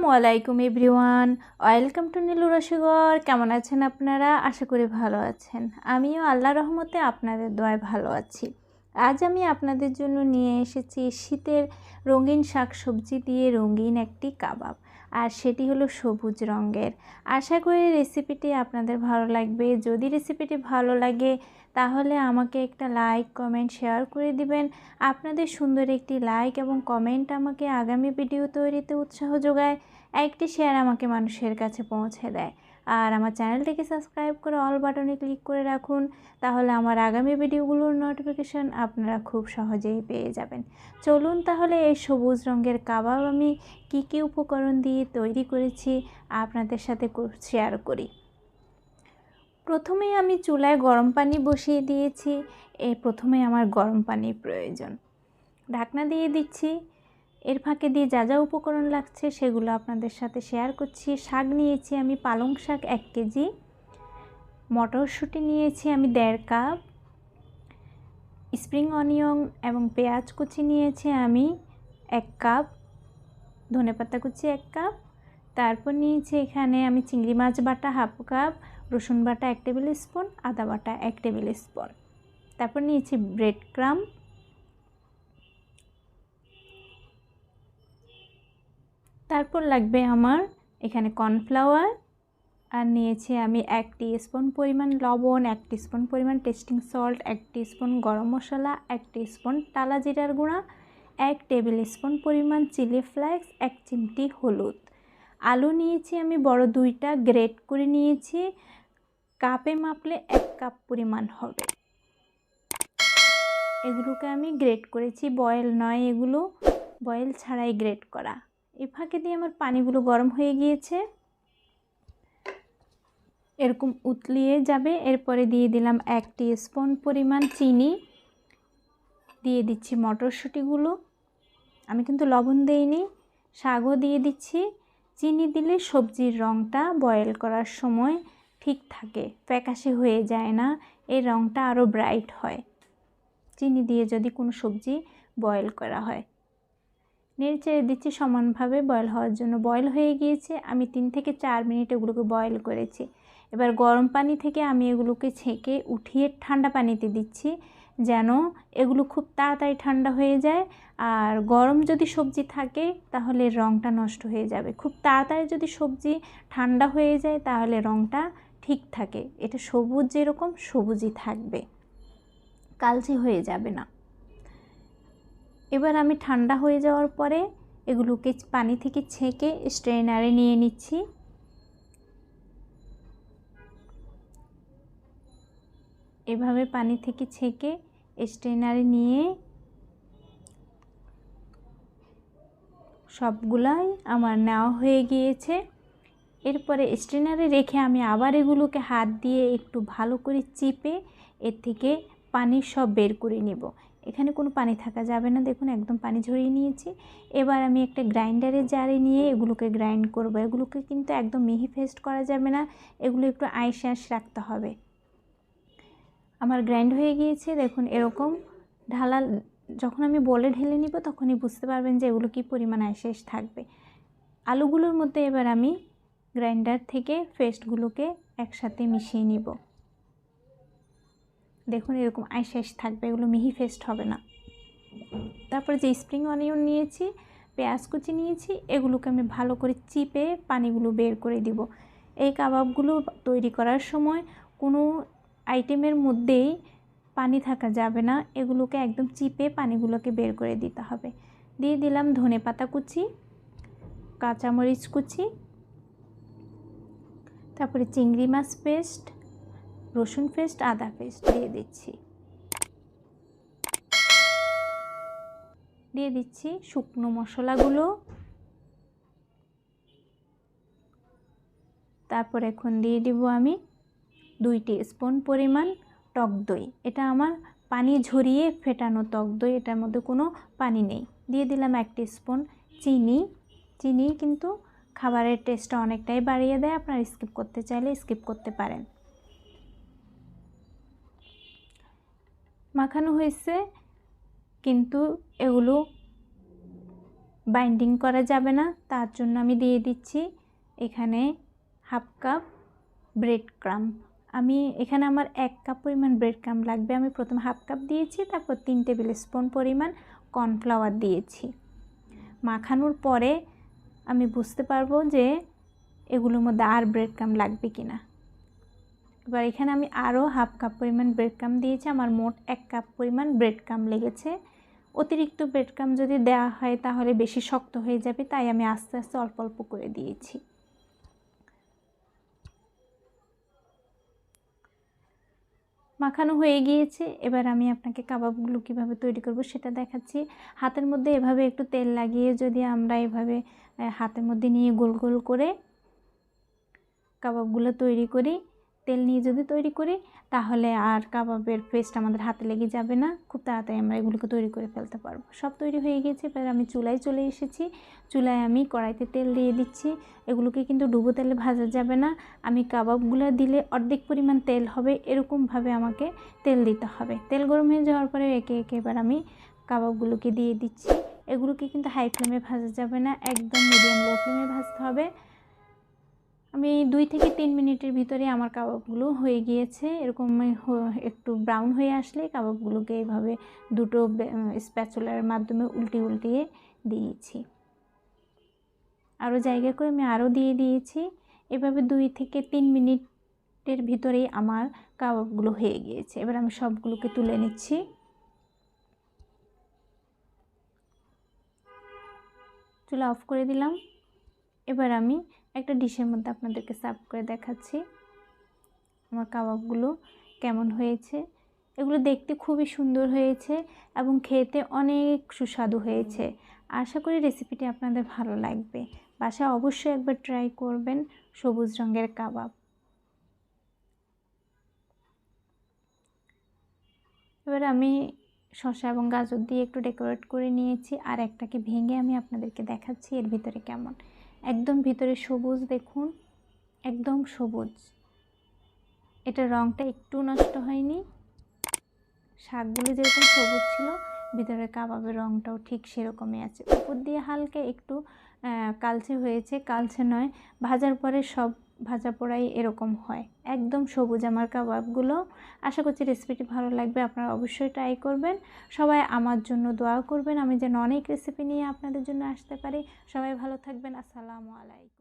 আসসালামু আলাইকুম everyone, welcome to Nilu রসগর। কেমন আছেন আপনারা? আশা করি ভালো আছেন। আমিও আল্লাহর রহমতে আপনাদের দোয়ায় ভালো আছি। আজ আমি আপনাদের জন্য নিয়ে এসেছি শীতের রঙিন শাকসবজি দিয়ে রঙিন একটি কাবাব, আর সেটি হলো সবুজ রঙের। আশা করি রেসিপিটি আপনাদের ভালো লাগবে। যদি রেসিপিটি ভালো লাগে তাহলে আমাকে একটা লাইক, কমেন্ট, শেয়ার করে দিবেন। আপনাদের সুন্দর একটি লাইক এবং কমেন্ট আমাকে আগামী ভিডিও তৈরিতে উৎসাহ যোগায়। একটি শেয়ার আমাকে মানুষের কাছে পৌঁছে দেয়। আর আমার চ্যানেলটিকে সাবস্ক্রাইব করে অল বাটনে ক্লিক করে রাখুন, তাহলে আমার আগামী ভিডিওগুলোর নোটিফিকেশন আপনারা খুব সহজেই পেয়ে যাবেন। চলুন তাহলে এই সবুজ রঙের কাবাব আমি কী উপকরণ দিয়ে তৈরি করেছি আপনাদের সাথে শেয়ার করি। প্রথমেই আমি চুলায় গরম পানি বসিয়ে দিয়েছি। প্রথমে আমার গরম পানির প্রয়োজন। ঢাকনা দিয়ে দিচ্ছি। এর ফাঁকে দিয়ে যা যা উপকরণ লাগছে সেগুলো আপনাদের সাথে শেয়ার করছি। শাক নিয়েছি আমি পালং শাক 1 কেজি, মটরশুঁটি নিয়েছি আমি 1.5 কাপ, স্প্রিং অনিয়ন এবং পেঁয়াজ কুচি নিয়েছি আমি 1 কাপ, ধনেপাতা কুচি 1 কাপ। তারপর নিয়েছি এখানে আমি চিংড়ি মাছ বাটা 1/2 কাপ, রসুন বাটা 1 টেবিল স্পুন, আদা বাটা 1 টেবিল স্পুন। তারপর নিয়েছি ব্রেড ক্রাম্ব, তারপর লাগবে আমার এখানে কর্নফ্লাওয়ার, আর নিয়েছি আমি 1 টিস্পুন পরিমাণ লবণ, 1 টিস্পুন পরিমাণ টেস্টিং সল্ট, 1 টিস্পুন গরম মশলা, 1 টিস্পুন টালা জিরার গুঁড়া, 1 টেবিল স্পুন পরিমাণ চিলি ফ্লেক্স, 1 চিমটি হলুদ। আলু নিয়েছি আমি বড় 2টা, গ্রেট করে নিয়েছি। কাপে মাপলে 1 কাপ পরিমাণ হবে। এগুলোকে আমি গ্রেট করেছি, বয়েল নয়, এগুলো বয়েল ছাড়াই গ্রেট করা। এই ফাঁকে দিয়ে আমার পানিগুলো গরম হয়ে গিয়েছে, এরকম উতলিয়ে যাবে। এরপরে দিয়ে দিলাম 1 টিস্পুন পরিমাণ চিনি, দিয়ে দিচ্ছি মটরশুঁটিগুলো। আমি কিন্তু লবণ দেইনি, শাকও দিয়ে দিচ্ছি। চিনি দিলে সবজির রঙটা বয়েল করার সময় ঠিক থাকে, ফ্যাকাশে হয়ে যায় না, এর রঙটা আরও ব্রাইট হয় চিনি দিয়ে যদি কোনো সবজি বয়েল করা হয়। নেড়ে চেড়ে দিচ্ছি সমানভাবে বয়েল হওয়ার জন্য। বয়েল হয়ে গিয়েছে, আমি 3 থেকে 4 মিনিট এগুলোকে বয়েল করেছি। এবার গরম পানি থেকে আমি এগুলোকে ছেঁকে উঠিয়ে ঠান্ডা পানিতে দিচ্ছি, যেন এগুলো খুব তাড়াতাড়ি ঠান্ডা হয়ে যায়। আর গরম যদি সবজি থাকে তাহলে রঙটা নষ্ট হয়ে যাবে। খুব তাড়াতাড়ি যদি সবজি ঠান্ডা হয়ে যায় তাহলে রঙটা ঠিক থাকে, এটা সবুজ যেরকম সবুজই থাকবে, কালচে হয়ে যাবে না। এবার আমি ঠান্ডা হয়ে যাওয়ার পরে এগুলোকে পানি থেকে ছেঁকে স্ট্রেনারে নিয়ে নিচ্ছি। এভাবে পানি থেকে ছেঁকে স্ট্রেনারে নিয়ে সবগুলাই আমার নেওয়া হয়ে গিয়েছে। এরপরে স্ট্রেনারে রেখে আমি আবার এগুলোকে হাত দিয়ে একটু ভালো করে চিপে এর থেকে পানি সব বের করে নেব। এখানে কোনো পানি থাকা যাবে না, দেখুন একদম পানি ঝরিয়ে নিয়েছি। এবার আমি একটা গ্রাইন্ডারের জারে নিয়ে এগুলোকে গ্রাইন্ড করব। এগুলোকে কিন্তু একদম মিহি পেস্ট করা যাবে না, এগুলো একটু আইস আইস রাখতে হবে। আমার গ্রাইন্ড হয়ে গিয়েছে, দেখুন এরকম ঢালা। যখন আমি বলে ঢেলে নিব তখনই বুঝতে পারবেন যে এগুলো কী পরিমাণ আইস আইস থাকবে। আলুগুলোর মধ্যে এবার আমি গ্রাইন্ডার থেকে পেস্টগুলোকে একসাথে মিশিয়ে নিব। দেখুন এরকম আইস আইস থাকবে, এগুলো মিহি পেস্ট হবে না। তারপরে যে স্প্রিং অনিয়ন নিয়েছি, পেঁয়াজ কুচি নিয়েছি, এগুলোকে আমি ভালো করে চিপে পানিগুলো বের করে দিব। এই কাবাবগুলো তৈরি করার সময় কোনো আইটেমের মধ্যেই পানি থাকা যাবে না, এগুলোকে একদম চিপে পানিগুলোকে বের করে দিতে হবে। দিয়ে দিলাম ধনেপাতা কুচি, কাঁচামরিচ কুচি, তারপরে চিংড়ি মাছ পেস্ট, রসুন পেস্ট, আদা পেস্ট দিয়ে দিচ্ছি। দিয়ে দিচ্ছি শুকনো মশলাগুলো। তারপর এখন দিয়ে দিব আমি 2 টিস্পুন পরিমাণ টক দই। এটা আমার পানি ঝরিয়ে ফেটানো টক দই, এটার মধ্যে কোনো পানি নেই। দিয়ে দিলাম 1 টিস্পুন চিনি। চিনি কিন্তু খাবারের টেস্টটা অনেকটাই বাড়িয়ে দেয়, আপনারা স্কিপ করতে চাইলে স্কিপ করতে পারেন। মাখানো হয়েছে, কিন্তু এগুলো বাইন্ডিং করা যাবে না, তার জন্য আমি দিয়ে দিচ্ছি এখানে হাফ কাপ ব্রেড ক্রাম্ব। আমি এখানে আমার 1 কাপ পরিমাণ ব্রেড ক্রাম্ব লাগবে। আমি প্রথম হাফ কাপ দিয়েছি, তারপর 3 টেবিল স্পুন পরিমাণ কর্নফ্লাওয়ার দিয়েছি। মাখানোর পরে আমি বুঝতে পারবো যে এগুলোর মধ্যে আর ব্রেড ক্রাম্ব লাগবে কিনা। এবার এখানে আমি আরও হাফ কাপ পরিমাণ ব্রেড ক্রাম্ব দিয়েছি। আমার মোট 1 কাপ পরিমাণ ব্রেড ক্রাম্ব লেগেছে। অতিরিক্ত ব্রেড ক্রাম্ব যদি দেওয়া হয় তাহলে বেশি শক্ত হয়ে যাবে, তাই আমি আস্তে আস্তে অল্প অল্প করে দিয়েছি। মাখানো হয়ে গিয়েছে। এবার আমি আপনাকে কাবাবগুলো কীভাবে তৈরি করব সেটা দেখাচ্ছি। হাতের মধ্যে এভাবে একটু তেল লাগিয়ে যদি আমরা এভাবে হাতের মধ্যে নিয়ে গোল গোল করে কাবাবগুলো তৈরি করি, তেল নিয়ে যদি তৈরি করি, তাহলে আর কাবাবের পেস্ট আমাদের হাতে লেগে যাবে না। খুব তাড়াতাড়ি আমরা এগুলোকে তৈরি করে ফেলতে পারবো। সব তৈরি হয়ে গিয়েছে। এবার আমি চুলায় চলে এসেছি। চুলায় আমি কড়াইতে তেল দিয়ে দিচ্ছি। এগুলোকে কিন্তু ডুবো তেলে ভাজা যাবে না। আমি কাবাবগুলো দিলে অর্ধেক পরিমাণ তেল হবে, এরকমভাবে আমাকে তেল দিতে হবে। তেল গরম হয়ে যাওয়ার পরে একে একে এবার আমি কাবাবগুলোকে দিয়ে দিচ্ছি। এগুলোকে কিন্তু হাই ফ্লেমে ভাজা যাবে না, একদম মিডিয়াম লো ফ্লেমে ভাজতে হবে। আমি 2 থেকে 3 মিনিটের ভিতরে আমার কাবাবগুলো হয়ে গিয়েছে। এরকম একটু ব্রাউন হয়ে আসলে কাবাবগুলোকে এইভাবে দুটো স্প্যাচুলার মাধ্যমে উল্টিয়ে দিয়েছি। আরও জায়গা করে আমি আরও দিয়ে দিয়েছি। এভাবে 2 থেকে 3 মিনিটের ভিতরেই আমার কাবাবগুলো হয়ে গিয়েছে। এবার আমি সবগুলোকে তুলে নিচ্ছি। চুলা অফ করে দিলাম। এবার আমি একটা ডিশের মধ্যে আপনাদেরকে সার্ভ করে দেখাচ্ছি আমার কাবাবগুলো কেমন হয়েছে। এগুলো দেখতে খুবই সুন্দর হয়েছে এবং খেতে অনেক সুস্বাদু হয়েছে। আশা করি রেসিপিটি আপনাদের ভালো লাগবে। বাসায় অবশ্যই একবার ট্রাই করবেন সবুজ রঙের কাবাব। এবার আমি শসা এবং গাজর দিয়ে একটু ডেকোরেট করে নিয়েছি, আর একটাকে ভেঙে আমি আপনাদেরকে দেখাচ্ছি এর ভিতরে কেমন। একদম ভিতরে সবুজ, দেখুন একদম সবুজ। এটার রঙটা একটু নষ্ট হয়নি। শাকগুলো যেরকম সবুজ ছিল, ভিতরে কাবাবের রঙটাও ঠিক সেরকমই আছে। উপর দিয়ে হালকা একটু কালচে হয়েছে, কালচে নয়, ভাজার পরে সব ভাজা পোড়াই এরকম হয়। একদম সবুজ আমার কাবাবগুলো। আশা করছি রেসিপিটি ভালো লাগবে, আপনারা অবশ্যই ট্রাই করবেন। সবাই আমার জন্য দোয়া করবেন, আমি যেন অনেক রেসিপি নিয়ে আপনাদের জন্য আসতে পারি। সবাই ভালো থাকবেন। আসসালামু আলাইকুম।